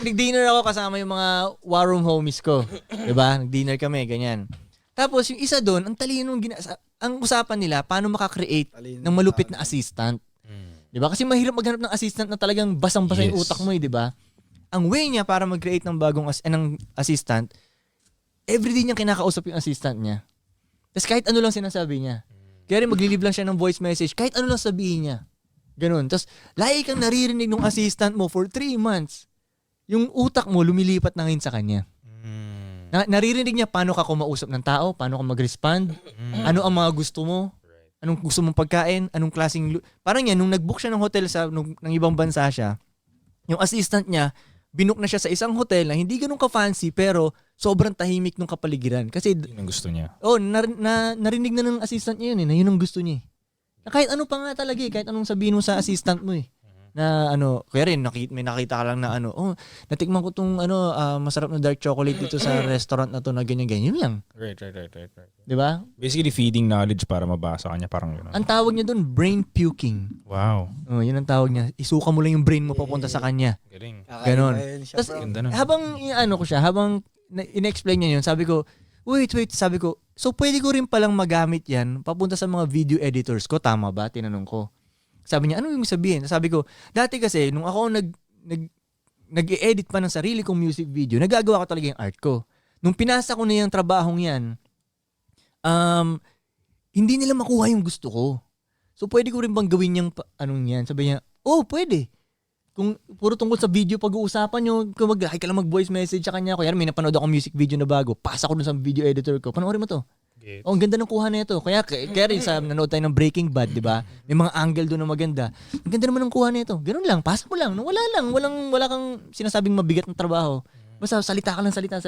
nag-dinner ako kasama yung mga war room homies ko. Diba? Nag-dinner kami, ganyan. Tapos yung isa doon, ang talino ang usapan nila, paano makakreate ng malupit na assistant. Diba? Kasi mahirap maghanap ng assistant na talagang basang-basa yung utak mo eh, diba? Ang way niya para mag-create ng bagong ng assistant, everyday niya kinakausap yung assistant niya. Tapos kahit ano lang sinasabi niya. Kaya rin maglilib lang siya ng voice message, kahit ano lang sabihin niya. Ganun. Tapos lagi kang naririnig ng assistant mo for 3 months. Yung utak mo lumilipat na ngayon sa kanya. Naririnig niya paano ka kumausap ng tao, paano ka mag-respond, ano ang mga gusto mo, anong gusto mong pagkain, anong klaseng... Parang yan, nung nag-book siya ng hotel ng ibang bansa siya, yung assistant niya, binook na siya sa isang hotel na hindi ganun ka-fancy pero sobrang tahimik ng kapaligiran. Kasi... Yun ang gusto niya. Narinig na ng assistant niya yun eh, na yun ang gusto niya eh. Na kahit ano pa nga talaga eh, kahit anong sabihin mo sa assistant mo eh. Na kaya rin may nakita ka lang na natikman ko tong masarap na dark chocolate dito sa restaurant na to na ganyan-ganyan. Yun lang. Right. 'Di ba? Basically feeding knowledge para mabasa kanya, parang gano'n. Ang tawag niya doon brain puking. Wow. Yun ang tawag niya. Isuka mo lang yung brain mo papunta sa kanya. Galing. Ganon. Tapos, Habang ko siya, habang in-explain niya yun, sabi ko, wait, sabi ko, so pwede ko rin palang magamit yan papunta sa mga video editors ko, tama ba? Tinanong ko. Sabi niya, ano yung sabihin? Sabi ko, dati kasi, nung ako nag-i-edit pa ng sarili kong music video, nagagawa ko talaga yung art ko. Nung pinasa ko na yung trabahong yan, hindi nila makuha yung gusto ko. So, pwede ko rin bang gawin yung yan? Sabi niya, pwede. Kung puro tungkol sa video pag-uusapan nyo, kung mag-like ka lang mag-voice message sa kanya, kaya may napanood akong music video na bago, pasa ko dun sa video editor ko, panoorin mo to. Ang ganda ng kuha nito. Kaya rin sa nanood tayo ng Breaking Bad, 'di ba? May mga angle doon na maganda. Ang ganda naman ng kuha nito. Ganun lang, pasa mo lang. Wala kang sinasabing mabigat na trabaho. Basta salita ka lang, salita.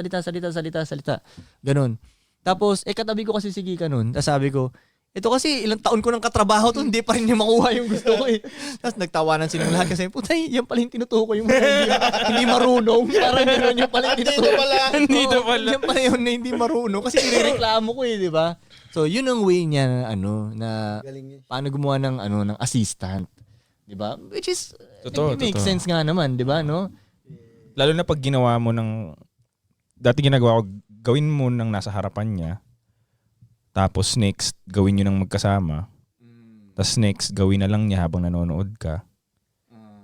Ganun. Tapos katabi ko kasi si Kika noon. Tapos sabi ko, ito kasi ilang taon ko nang katrabaho to, hindi pa rin niya makuha yung gusto ko eh. Tapos nagtawanan silang lahat kasi, putay, yan pala yung tinutukoy yung hindi marunong. Parang gano'n yung pala yung tinutukoy. Nandito pala. Yan pala yung hindi marunong kasi nireklamo ko eh, di ba? So, yun ang way niya na paano gumawa ng assistant. Di ba? Which is, Totoo. makes sense nga naman, di ba? No? Lalo na pag ginawa mo dati ginagawa ko, gawin mo ng nasa harapan niya. Tapos next, gawin nyo ng magkasama. Tapos next, gawin na lang niya habang nanonood ka.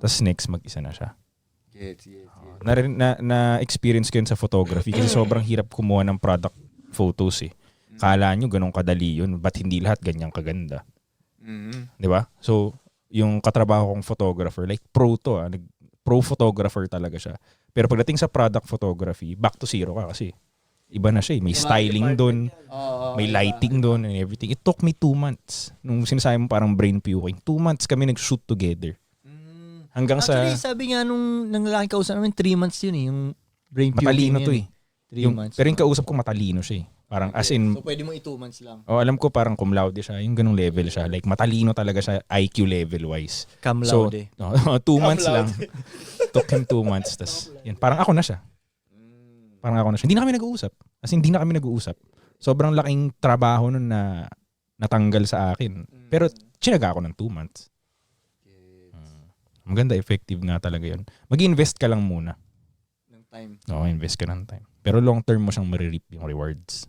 Tapos next, mag-isa na siya. Yes. Na-experience ko yun sa photography kasi sobrang hirap kumuha ng product photos eh. Kala nyo ganun kadali yun. Ba't hindi lahat ganyang kaganda? Di ba? So, yung katrabaho kong photographer, like pro to pro photographer talaga siya. Pero pagdating sa product photography, back to zero ka kasi iba na siya eh. May styling doon, may lighting doon and everything. It took me 2 months. Nung sinasabi mo parang brain puking, 2 months kami nag-shoot together. Hanggang Actually, sabi nga nung lalaki kausap namin, 3 months yun eh, yung brain puking. Matalino to eh. 3 months. Pero yung kausap ko matalino siya eh. Parang as in... So, pwede mo 2 months lang. alam ko parang cum laude siya. Yung ganung level siya. Like matalino talaga siya IQ level wise. Cum So, laude. 2 months lang. Took him 2 months. Tas, yan, parang ako na siya. Hindi na kami nag-uusap. As in, hindi na kami nag-uusap. Sobrang laking trabaho nun na natanggal sa akin. Pero, chinaga ako ng 2 months. Maganda, effective nga talaga yun. Mag-invest ka lang muna. Ng time. Oo, invest ka ng time. Pero long term mo siyang marireap yung rewards.